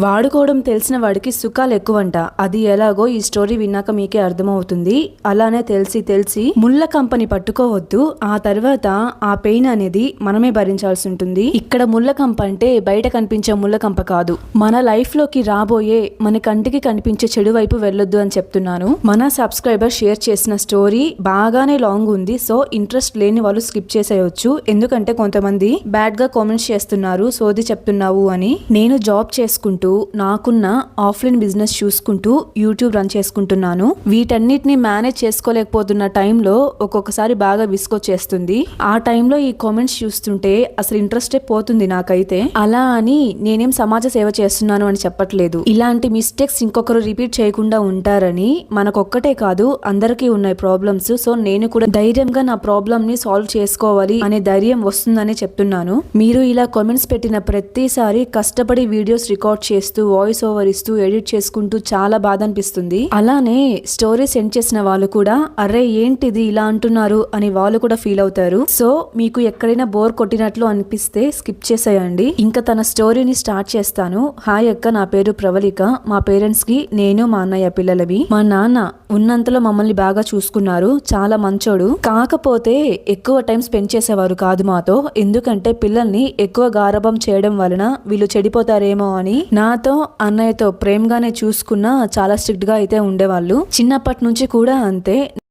వాడుకోవడం తెలిసిన వాడికి సుఖాలు ఎక్కువంట. అది ఎలాగో ఈ స్టోరీ విన్నాక మీకే అర్థమవుతుంది. అలానే తెలిసి ముళ్ళ కంపని పట్టుకోవద్దు, ఆ తర్వాత ఆ పెయిన్ అనేది మనమే భరించాల్సి ఉంటుంది. ఇక్కడ ముళ్ళ కంప అంటే బయట కనిపించే ముళ్ళ కంప కాదు, మన లైఫ్ లోకి రాబోయే మన కంటికి కనిపించే చెడు వైపు వెళ్ళొద్దు అని చెప్తున్నాను. మన సబ్స్క్రైబర్ షేర్ చేసిన స్టోరీ బాగానే లాంగ్ ఉంది, సో ఇంట్రెస్ట్ లేని వాళ్ళు స్కిప్ చేసేయచ్చు. ఎందుకంటే కొంతమంది బ్యాడ్ గా కామెంట్స్ చేస్తున్నారు, సోది చెప్తున్నావు అని. నేను జాబ్ చేసుకుంటూ నాకున్న ఆఫ్లైన్ బిజినెస్ చూసుకుంటూ యూట్యూబ్ రన్ చేసుకుంటున్నాను. వీటన్నిటిని మేనేజ్ చేసుకోలేకపోతున్న టైంలో ఒక్కొక్కసారి బాగా విసుగొచ్చేస్తుంది. ఆ టైంలో ఈ కామెంట్స్ చూస్తుంటే అసలు ఇంట్రెస్టే పోతుంది నాకైతే. అలా అని నేనేం సమాజ సేవ చేస్తున్నాను అని చెప్పట్లేదు. ఇలాంటి మిస్టేక్స్ ఇంకొకరు రిపీట్ చేయకుండా ఉంటారని. మనకొక్కటే కాదు, అందరికీ ఉన్నాయి ప్రాబ్లమ్స్. సో నేను కూడా ధైర్యంగా నా ప్రాబ్లమ్ ని సాల్వ్ చేసుకోవాలి అనే ధైర్యం వస్తుందని చెప్తున్నాను. మీరు ఇలా కామెంట్స్ పెట్టిన ప్రతిసారి కష్టపడి వీడియోస్ రికార్డ్ చేస్తూ వాయిస్ ఓవర్ ఇస్తూ ఎడిట్ చేసుకుంటూ చాలా బాధ అనిపిస్తుంది. అలానే స్టోరీ సెండ్ చేసిన వాళ్ళు కూడా అరే ఏంటిది ఇలా అంటున్నారు అని వాళ్ళు కూడా ఫీల్ అవుతారు. సో మీకు ఎక్కడైనా బోర్ కొట్టినట్లు అనిపిస్తే స్కిప్ చేసేయండి. ఇంకా తన స్టోరీని స్టార్ట్ చేస్తాను. హాయ్ అక్క, నా పేరు ప్రవళిక. మా పేరెంట్స్ కి నేను మా అన్నయ్య పిల్లలవి. మా నాన్న ఉన్నంతలో మమ్మల్ని బాగా చూసుకున్నారు, చాలా మంచోడు. కాకపోతే ఎక్కువ టైం స్పెండ్ చేసేవారు కాదు మాతో. ఎందుకంటే పిల్లల్ని ఎక్కువ గారాబం చేయడం వలన వీళ్ళు చెడిపోతారేమో అని నాతో అన్నయ్యతో ప్రేమగానే చూసుకున్నా చాలా స్ట్రిక్ట్ గా అయితే ఉండేవాళ్ళు. చిన్నప్పటి నుంచి కూడా అంతే.